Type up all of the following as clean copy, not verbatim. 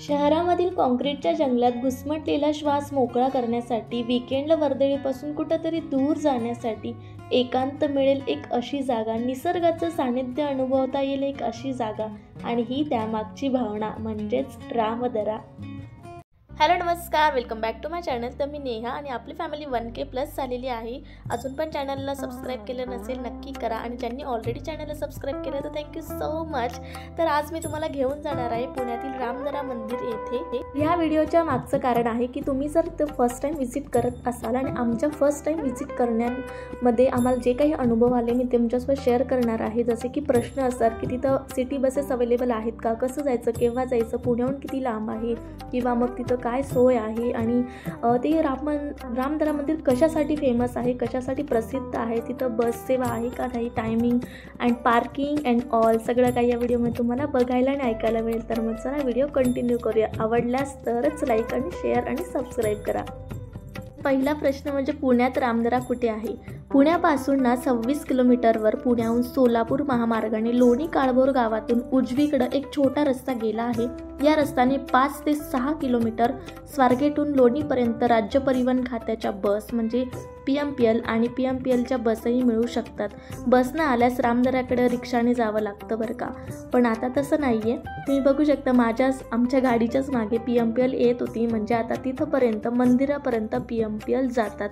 शहरामधील काँक्रीटच्या जंगलात घुसमटलेला श्वास मोकळा करण्यासाठी, वीकेंडला वर्दळीपासून कुठंतरी दूर जाण्यासाठी एकांत मिळेल एक अशी जागा, निसर्गाचं सानिध्य अनुभवता येईल एक अशी जागा, आणि ही त्यामागची भावना म्हणजेच रामदरा. हॅलो नमस्कार, welcome back to my channel. तर मी नेहा आणि आपली फॅमिली 1K+ झालेली आहे. अजून पण चॅनलला सबस्क्राईब केलं नसेल नक्की करा, आणि ज्यांनी ऑलरेडी चॅनलला सबस्क्राईब केलं तर थँक्यू सो मच. तर आज मी तुम्हाला घेऊन जाणार आहे पुण्यातील रामदरा मंदिर येथे. ह्या व्हिडिओच्या मागचं कारण आहे की तुम्ही जर ते फर्स्ट टाईम व्हिजिट करत असाल आणि आमच्या फर्स्ट टाईम व्हिजिट करण्यामध्ये आम्हाला जे काही अनुभव आले मी तुमच्यासोबत शेअर करणार आहे. जसे की प्रश्न असतात की तिथं सिटी बसेस अवेलेबल आहेत का, कसं जायचं, केव्हा जायचं, पुण्याहून किती लांब आहे, किंवा मग तिथं काय सोय आहे, आणि ते रामदरा मंदिर कशासाठी फेमस आहे, कशासाठी प्रसिद्ध आहे, तिथं बस सेवा आहे का नाही, timing and parking and all सगळं काही या व्हिडिओमध्ये तुम्हाला बघायला आणि ऐकायला मिळेल. तर मग चला व्हिडिओ कंटिन्यू करूया. आवडल्यास तरच लाईक आणि शेअर आणि सबस्क्राईब करा. पहिला प्रश्न म्हणजे पुण्यात रामदरा कुठे आहे? पुण्यापासून 26 किलोमीटरवर पुण्याहून सोलापूर महामार्गाने लोणी काळभोर गावातून उजवीकडे एक छोटा रस्ता गेला आहे. या रस्त्याने 5 ते 6 किलोमीटर स्वारगेटहून लोणीपर्यंत राज्य परिवहन खात्याच्या बस म्हणजे PMPL आणि PMPLच्या बसही मिळू शकतात. बसनं आल्यास रामदऱ्याकडे रिक्षाने जावं लागतं बरं का, पण आता तसं नाही आहे. तुम्ही बघू शकता आमच्या गाडीच्याच मागे PMPL येत होती, म्हणजे आता तिथंपर्यंत मंदिरापर्यंत PMPL जातात.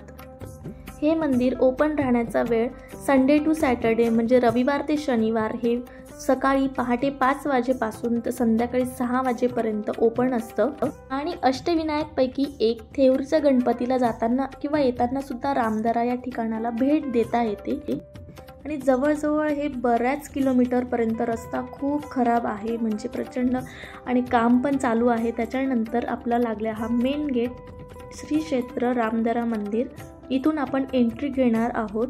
हे मंदिर ओपन राहण्याचा वेळ संडे टू सॅटर्डे म्हणजे रविवार ते शनिवार हे सकाळी पहाटे 5 वाजेपासून तर संध्याकाळी 6 वाजेपर्यंत ओपन असतं. आणि अष्टविनायकपैकी एक थेऊरच्या गणपतीला जाताना किंवा येताना सुद्धा रामदरा या ठिकाणाला भेट देता येते. आणि जवळजवळ हे बऱ्याच किलोमीटरपर्यंत रस्ता खूप खराब आहे, म्हणजे प्रचंड, आणि काम पण चालू आहे. त्याच्यानंतर आपला लागला हा मेन गेट श्री क्षेत्र रामदरा मंदिर. इथून आपण एंट्री घेणार आहोत.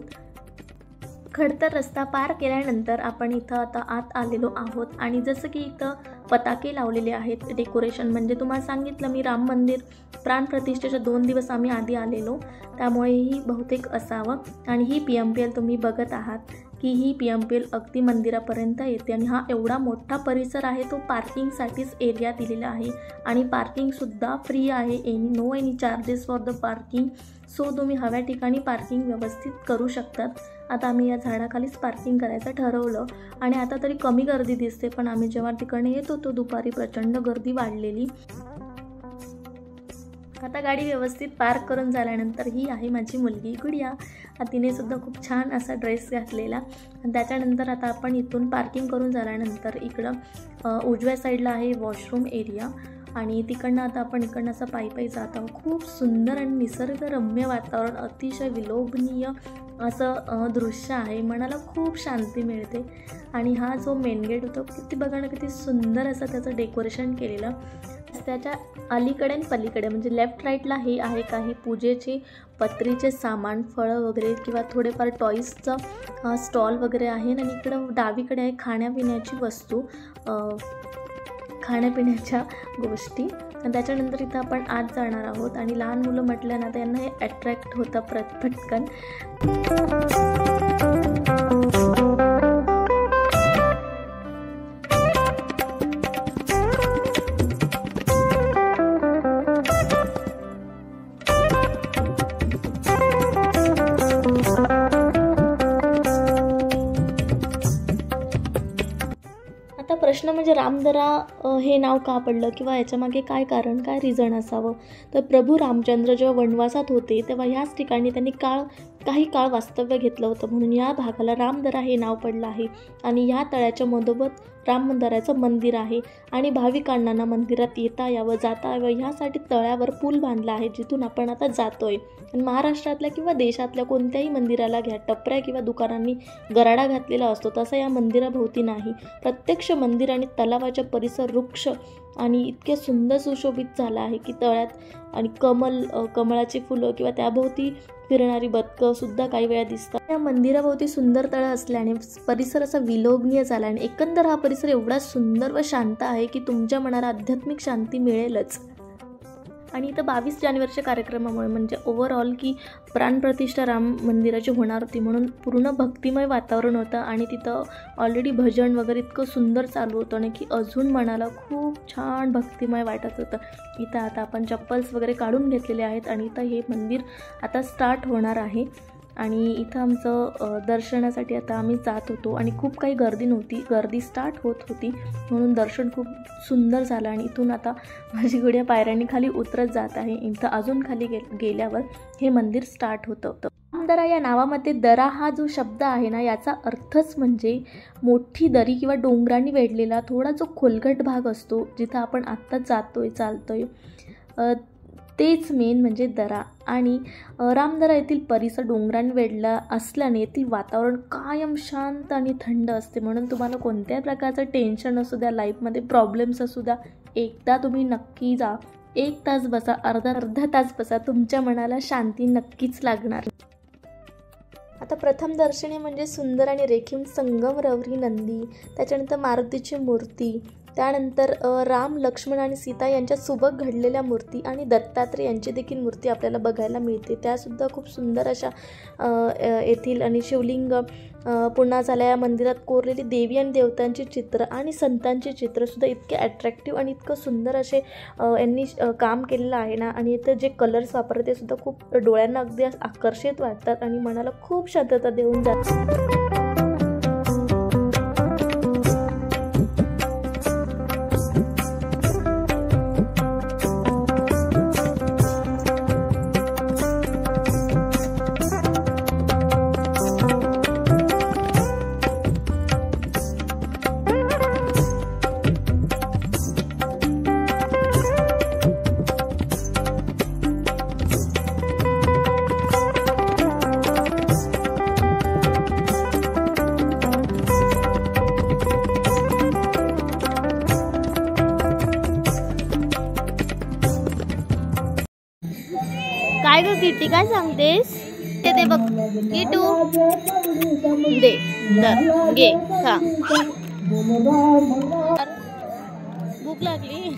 खडतर रस्ता पार केल्यानंतर आपण इथं आता आत आलेलो आहोत. आणि जसं की इथं पताके लावलेले आहेत, डेकोरेशन, म्हणजे तुम्हाला सांगितलं मी राम मंदिर प्राणप्रतिष्ठेच्या 2 दिवस आम्ही आधी आलेलो, त्यामुळे ही बहुतेक असावं. आणि ही PMPL तुम्ही बघत आहात की ही PMPL अगदी मंदिरापर्यंत येते. आणि हा एवढा मोठा परिसर आहे, तो पार्किंगसाठीच एरिया दिलेला आहे, आणि पार्किंगसुद्धा फ्री आहे. No any charges for the parking. So तुम्ही हव्या ठिकाणी पार्किंग व्यवस्थित करू शकतात. आता आम्ही या झाडाखालीच पार्किंग करायचं ठरवलं, आणि आता तरी कमी गर्दी दिसते, पण आम्ही जेव्हा ठिकाणी येत होतो दुपारी प्रचंड गर्दी वाढलेली. आता गाडी व्यवस्थित पार्क करून झाल्यानंतर ही आहे माझी मुलगी गुडिया. तिने सुद्धा खूप छान असा ड्रेस घातलेला. आणि त्याच्यानंतर आता आपण इथून पार्किंग करून झाल्यानंतर इकडं उजव्या साईडला आहे वॉशरूम एरिया, आणि तिकडनं आता आपण इकडनं असं पायी जात आहोत. खूप सुंदर आणि निसर्गरम्य वातावरण, अतिशय विलोभनीय असं दृश्य आहे, मनाला खूप शांती मिळते. आणि हा जो मेन गेट होतो किती बघा ना, किती सुंदर असं त्याचं डेकोरेशन केलेलं. त्याच्या अलीकडे आणि पलीकडे म्हणजे लेफ्ट राईटला हे आहे काही पूजेचे पत्रीचे सामान, फळं वगैरे किंवा थोडेफार टॉईजचं स्टॉल वगैरे आहे. आणि इकडं डावीकडे आहे खाण्यापिण्याची वस्तू, खाण्यापिण्याच्या गोष्टी. आणि त्याच्यानंतर इथं आपण आत जाणार आहोत. आणि लहान मुलं म्हटलं ना, त्यांना हे अट्रॅक्ट होतं पटकन. प्रश्न म्हणजे रामदरा हे नाव का पडलं, किंवा याच्यामागे काय कारण, काय रिझन असावं. तर प्रभू रामचंद्र जेव्हा वनवासात होते तेव्हा ह्याच ठिकाणी त्यांनी काही काळ वास्तव्य घेतलं होतं, म्हणून या भागाला रामदरा हे नाव पडलं आहे. आणि या तळ्याच्या मधोमध रामदऱ्याचं मंदिर आहे, आणि भाविकांना मंदिरात येता यावं, जाता यावं ह्यासाठी तळ्यावर पूल बांधला आहे, जिथून आपण आता जातोय. आणि महाराष्ट्रातल्या किंवा देशातल्या कोणत्याही मंदिराला घ्या, टपऱ्या किंवा दुकानांनी गराडा घातलेला असतो, तसं या मंदिराभोवती नाही. प्रत्यक्ष मंदिर आणि तलावाच्या परिसर वृक्ष आणि इतके सुंदर सुशोभित झालं आहे की तळ्यात आणि कमळाची फुलं किंवा त्याभोवती फिरणारी बदकं सुद्धा काही वेळा दिसतात. या मंदिराभोवती सुंदर तळं असल्याने परिसर असा विलोभनीय झाला, आणि एकंदर हा परिसर एवढा सुंदर व शांत आहे की तुमच्या मनाला आध्यात्मिक शांती मिळेलच. आणि इथं 22 जानेवारीच्या कार्यक्रमामुळे म्हणजे ओव्हरऑल की प्राणप्रतिष्ठा राम मंदिराची होणार होती म्हणून पूर्ण भक्तिमय वातावरण होतं आणि तिथं ऑलरेडी भजन वगैरे इतकं सुंदर चालू होतं ना की अजून मनाला खूप छान भक्तिमय वाटत होतं. इथं आता आपण चप्पल्स वगैरे काढून घेतलेले आहेत आणि इथं हे मंदिर आता स्टार्ट होणार आहे. आणि इथं आमचं दर्शनासाठी आता आम्ही जात होतो आणि खूप काही गर्दी नव्हती, गर्दी स्टार्ट होत होती म्हणून दर्शन खूप सुंदर झालं. आणि इथून आता माझी गुडिया पायऱ्यांनी खाली उतरत जात आहे. इथं अजून खाली गेल्यावर हे मंदिर स्टार्ट होतं. रामदरा या नावामध्ये दरा हा जो शब्द आहे ना याचा अर्थच म्हणजे मोठी दरी किंवा डोंगरांनी वेढलेला थोडा जो खोलगट भाग असतो जिथं आपण आत्ताच जातोय चालतोय तेच मेन म्हणजे दरा. आणि रामदरा येथील परिसर डोंगरांनी वेढला असल्याने येथील वातावरण कायम शांत आणि थंड असते म्हणून तुम्हाला कोणत्याही प्रकारचं टेन्शन असू द्या, लाईफमध्ये प्रॉब्लेम्स असू द्या, एकदा तुम्ही नक्की जा, 1 तास बसा, अर्धा तास बसा, तुमच्या मनाला शांती नक्कीच लागणार. आता प्रथम दर्शनी म्हणजे सुंदर आणि रेखीव संगमरवरी नंदी, त्याच्यानंतर मारुतीची मूर्ती, त्यानंतर राम, लक्ष्मण आणि सीता यांच्या सुबक घडलेल्या मूर्ती आणि दत्तात्रय यांची देखील मूर्ती आपल्याला बघायला मिळते. त्यासुद्धा खूप सुंदर अशा येथील. आणि शिवलिंग पुन्हा झाल्या या मंदिरात कोरलेली देवी आणि देवतांची चित्र आणि संतांची चित्रसुद्धा इतके अट्रॅक्टिव्ह आणि इतकं सुंदर असे यांनी काम केलेलं आहे ना. आणि इथं जे कलर्स वापरते ते सुद्धा खूप डोळ्यांना अगदी आकर्षित वाटतात आणि मनाला खूप शांतता देऊन जातात. काय ग किट्टी काय सांगतेस? ते बघ किटू दे दर घे खा, भूक लागली.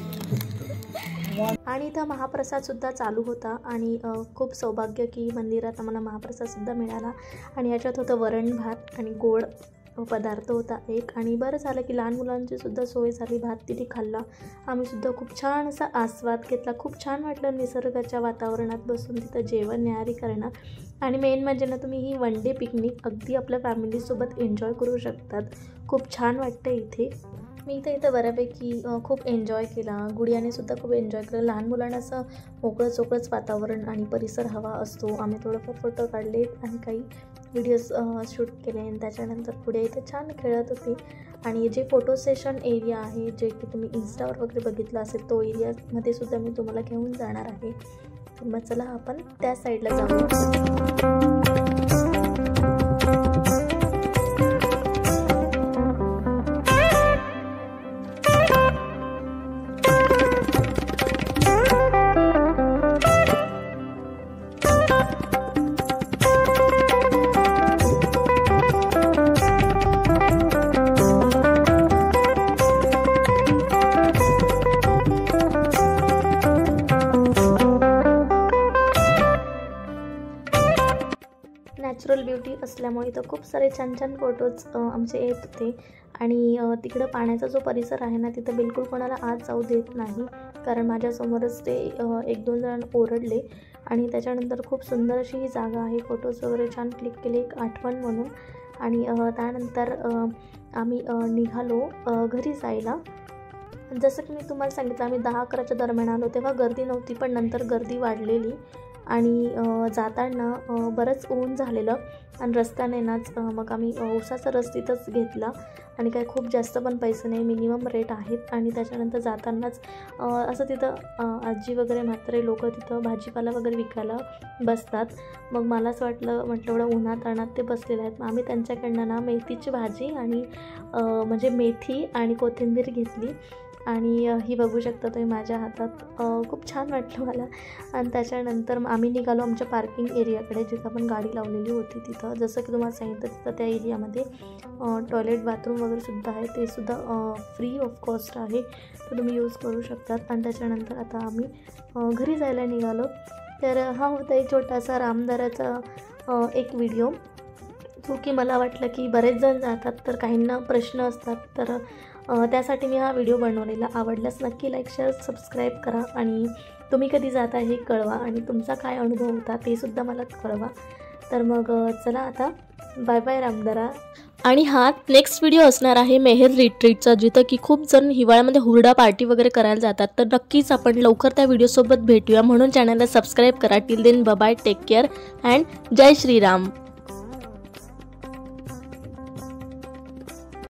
आणि इथं महाप्रसादसुद्धा चालू होता आणि खूप सौभाग्य की मंदिरात आम्हाला महाप्रसादसुद्धा मिळाला. आणि याच्यात होतं वरण भात आणि गोड पदार्थ होता एक. आणि बरं झालं की लहान मुलांची सुद्धा सोय झाली, भात तिथे खाल्ला. आम्हीसुद्धा खूप छान असा आस्वाद घेतला. खूप छान वाटलं निसर्गाच्या वातावरणात बसून तिथं जेवण न्याहारी करणं. आणि मेन म्हणजे ना तुम्ही ही 1 डे पिकनिक अगदी आपल्या फॅमिलीसोबत एन्जॉय करू शकतात. खूप छान वाटतं इथे. मी इथं बऱ्यापैकी खूप एन्जॉय केला. गुडियाने सुद्धा खूप एन्जॉय केलं. लहान मुलांना असं मोकळं चोकळंच वातावरण आणि परिसर हवा असतो. आम्ही थोडंफार फोटो काढले आणि काही व्हिडिओज शूट केले आणि त्याच्यानंतर पुढे इथे छान खेळत होते. आणि जे फोटो सेशन एरिया आहे जे की तुम्ही इन्स्टावर वगैरे बघितलं असेल तो एरियामध्ये सुद्धा मी तुम्हाला घेऊन जाणार आहे. तर मग चला आपण त्या साईडला जाऊ. नॅचरल ब्युटी असल्यामुळे इथं खूप सारे छान छान फोटोज आमचे येत होते. आणि तिकडं पाण्याचा जो परिसर आहे ना तिथं बिलकुल कोणाला आत जाऊ देत नाही कारण माझ्यासमोरच ते 1-2 जण ओरडले. आणि त्याच्यानंतर खूप सुंदर अशी ही जागा आहे. फोटोज वगैरे छान क्लिक केले एक आठवण म्हणून. आणि त्यानंतर आम्ही निघालो घरी जायला. जसं की मी तुम्हाला सांगितलं आम्ही 10-11च्या दरम्यान आलो तेव्हा गर्दी नव्हती पण नंतर गर्दी वाढलेली. आणि जाताना बरंच ऊन झालेलं आणि रस्त्याने नाच मग आम्ही उसाचा रस तिथंच घेतला. आणि काही खूप जास्त पण पैसे नाही, मिनिमम रेट आहेत. आणि त्याच्यानंतर जातानाच असं तिथं आजी वगैरे म्हातारे लोक तिथं भाजीपाला वगैरे विकायला बसतात. मग मला असं म्हटलं एवढं उन्हात अणात ते बसलेले आहेत. मग आम्ही त्यांच्याकडनं ना मेथीची भाजी आणि म्हणजे मेथी आणि कोथिंबीर घेतली. आणि ही बघू शकता तुम्ही माझ्या हातात, खूप छान वाटलं मला. आणि त्याच्यानंतर आम्ही निघालो आमच्या पार्किंग एरियाकडे, जिथं आपण गाडी लावलेली होती तिथं. जसं की तुम्हाला सांगितलं तिथं त्या एरियामध्ये टॉयलेट बाथरूम वगैरे सुद्धा आहे, ते सुद्धा फ्री ऑफ कॉस्ट आहे, तर तुम्ही यूज करू शकतात. आणि त्याच्यानंतर आता आम्ही घरी जायला निघालो. तर हा होता एक छोटासा रामदराचा एक व्हिडिओ, जो की मला वाटलं की बरेच जण जातात तर काहींना प्रश्न असतात, तर त्यासाठी मी हा व्हिडिओ बनवलेला. आवडल्यास नक्की लाईक, शेअर, सबस्क्राईब करा आणि तुम्ही कधी जाता हे कळवा आणि तुमचा काय अनुभव होता ते सुद्धा मला कळवा. तर मग चला आता बाय बाय रामदरा. आणि हा नेक्स्ट व्हिडिओ असणार आहे मेहेर रिट्रीटचा, जिथं की खूप जण हिवाळ्यामध्ये हुरडा पार्टी वगैरे करायला जातात. तर नक्कीच आपण लवकर त्या व्हिडिओसोबत भेटूया, म्हणून चॅनलला सबस्क्राईब करा. Till then bye, take care and जय श्रीराम.